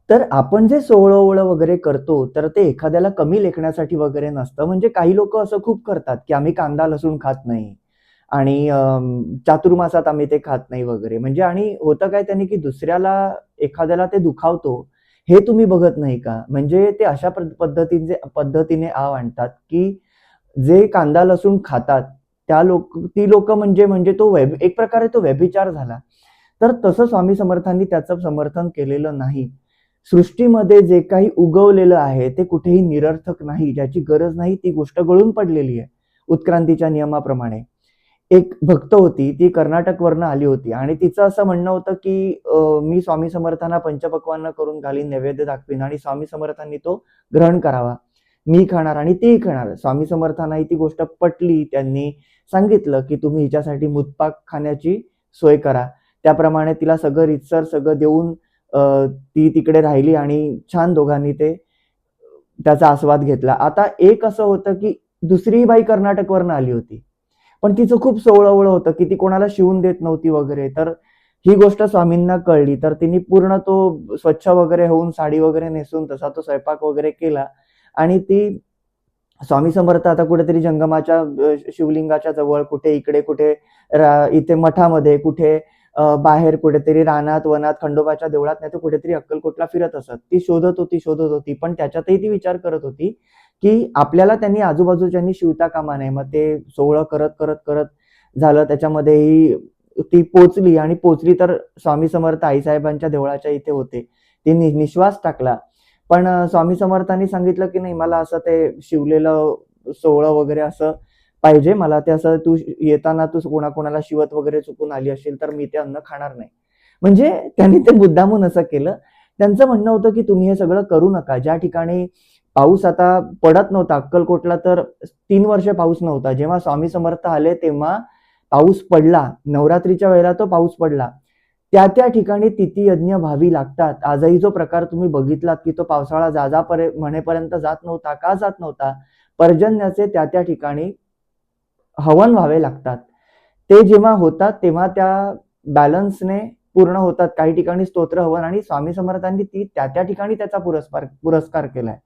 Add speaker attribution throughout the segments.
Speaker 1: तर आपण जे सोवळं-ओवळं वगैरे करतो, तर ते एखाद्याला कमी लेखण्यासाठी वगैरे नसतं. म्हणजे काही लोकं असं खूप करतात, की आम्ही कांदा, लसूण खात नाही आणि चातुर्मासात आम्ही ते खात नाही वगैरे. म्हणजे आणि होतं काय त्याने, की दुसऱ्याला एखाद्याला ते दुखावतो, हे तुम्ही बघत नाही का? म्हणजे ते अशा पद्धतीने आव आणतात, की जे कांदा, लसूण खातात, ती लोकं म्हणजे म्हणजे तो एक प्रकारे तो व्यभिचार झाला. तर तसं स्वामी समर्थांनी त्याचं समर्थन केलेलं नाही. सृष्टीमध्ये जे काही उगवलेलं आहे, ते कुठेही निरर्थक नाही. ज्याची गरज नाही ती गोष्ट गळून पडलेली आहे, उत्क्रांतीच्या नियमाप्रमाणे. एक भक्त होती, ती कर्नाटकवरनं आली होती आणि तिचं असं म्हणणं होतं, की मी स्वामी समर्थांना पंचपक्वान्न करून घालीन, नैवेद्य दाखवीन आणि स्वामी समर्थांनी तो ग्रहण करावा. मी खाणार आणि तीही खाणार. स्वामी समर्थांनाही ती गोष्ट पटली. त्यांनी सांगितलं, की तुम्ही हिच्यासाठी मुतपाक खाण्याची सोय करा. त्याप्रमाणे तिला सगळं रीतसर सगळं देऊन ती तिकडे राहिली आणि छान दोघांनी त्याचा आस्वाद घेतला. आता एक असं होतं, की दुसरी बाई कर्नाटकवरनं आली होती. पण तिचं खूप सोवळं-ओवळं होतं, की ती कोणाला शिवून देत नव्हती वगैरे. तर ही गोष्ट स्वामींना कळली. तर तिने पूर्ण तो स्वच्छ वगैरे होऊन साडी वगैरे नेसून तसा तो स्वयंपाक वगैरे केला आणि ती स्वामी समर्थ आता कुठेतरी जंगमाच्या शिवलिंगाच्या जवळ, कुठे इकडे, कुठे इथे मठामध्ये, कुठे बाहेर कुठेतरी रानात, वनात, खंडोबाच्या देवळात, नाहीतर कुठेतरी अक्कलकोटला फिरत असत. ती शोधत होती, शोधत होती. पण त्याच्यातही ती विचार करत होती, की आपल्याला त्यांनी आजूबाजूच्यांनी शिवता कामा नये. मग ते सोहळं करत, करत, करत झालं. त्याच्यामध्येही ती पोहोचली आणि पोहोचली तर स्वामी समर्थ आईसाहेबांच्या देवळाच्या इथे होते. तिने निश्वास टाकला. पण स्वामी समर्थांनी सांगितलं, की "नाही मला असं ते शिवलेलं सोहळं वगैरे असं पाहिजे. मला ते असं तू येताना तू कोणाकोणाला शिवत वगैरे चुकून आली असेल, तर मी ते अन्न खाणार नाही." म्हणजे त्यांनी ते मुद्दामून असं केलं. त्यांचं म्हणणं होतं, की तुम्ही हे सगळं करू नका. ज्या ठिकाणी पाऊस आता पडत नव्हता अक्कलकोटला तर 3 वर्ष पाऊस नव्हता. जेव्हा स्वामी समर्थ आले तेव्हा पाऊस पडला. नवरात्रीच्या वेळेला तो पाऊस पडला. त्या ठिकाणी तिथी यज्ञ व्हावी लागतात. आजही जो प्रकार तुम्ही बघितलात, की तो पावसाळा म्हणेपर्यंत जात नव्हता. का जात नव्हता? पर्जन्याचे त्या ठिकाणी हवन व्हावे लागतात. ते जेव्हा होतात तेव्हा त्या बॅलन्सने पूर्ण होतात. काही ठिकाणी स्तोत्र हवन आणि स्वामी समर्थांनी त्या ठिकाणी त्याचा पुरस्कार केलाय.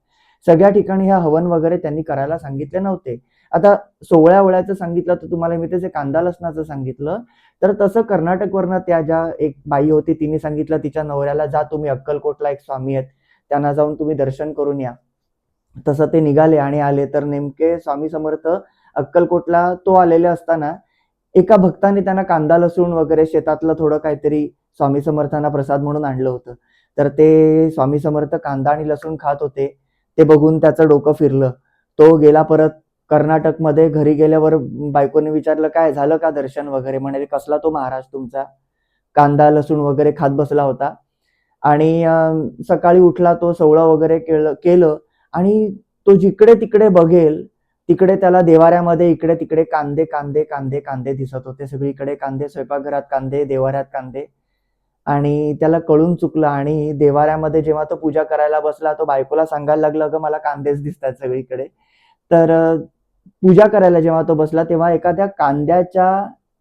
Speaker 1: सगळ्या ठिकाणी हा हवन वगैरे त्यांनी करायला सांगितले नव्हते. आता सोवळ्या-ओवळ्याचं सांगितलं तर तुम्हाला मी त्याचे कांदा लसणाचं सांगितलं. तर तसं कर्नाटकवरनं त्या ज्या एक बाई होती तिने सांगितलं तिच्या नवऱ्याला, "जा तुम्ही अक्कलकोटला एक स्वामी आहेत, त्यांना जाऊन तुम्ही दर्शन करून या." तसं ते निघाले आणि आले तर नेमके स्वामी समर्थ अक्कलकोटला तो आलेले असताना एका भक्ताने त्यांना कांदा लसूण वगैरे शेतातलं थोडं काहीतरी स्वामी समर्थांना प्रसाद म्हणून आणलं होतं. तर ते स्वामी समर्थ कांदा आणि लसूण खात होते. ते बघून त्याचं डोकं फिरलं. तो गेला परत कर्नाटकमध्ये. घरी गेल्यावर बायकोने विचारलं, "काय झालं का दर्शन वगैरे?" म्हणाले, "कसला तो महाराज तुमचा? कांदा लसूण वगैरे खात बसला होता." आणि सकाळी उठला तो सोवळं वगैरे केलं आणि तो जिकडे-तिकडे बघेल, तिकडे त्याला देव्हाऱ्यामध्ये इकडे-तिकडे कांदे, कांदे, कांदे, कांदे दिसत होते. सगळीकडे कांदे, स्वयंपाकघरात कांदे, देव्हाऱ्यात कांदे आणि त्याला कळून चुकलं आणि देव्हाऱ्यामध्ये जेव्हा तो पूजा करायला बसला, तो बायकोला सांगायला लागला, "अगं मला कांदेच दिसतायत सगळीकडे." तर पूजा करायला जेव्हा तो बसला, तेव्हा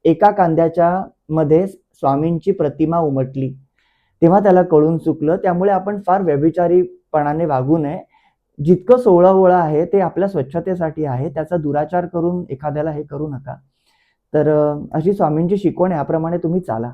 Speaker 1: एका कांद्याच्या मध्ये स्वामींची प्रतिमा उमटली. तेव्हा त्याला कळून चुकलं. त्यामुळे आपण फार व्यभिचारीपणाने वागू नये. जितकं सोवळं-ओवळं आहे ते आपल्या स्वच्छतेसाठी आहे. त्याचा दुराचार करून एखाद्याला हे करू नका. तर अशी स्वामींची शिकवण आहे, याप्रमाणे तुम्ही चाला.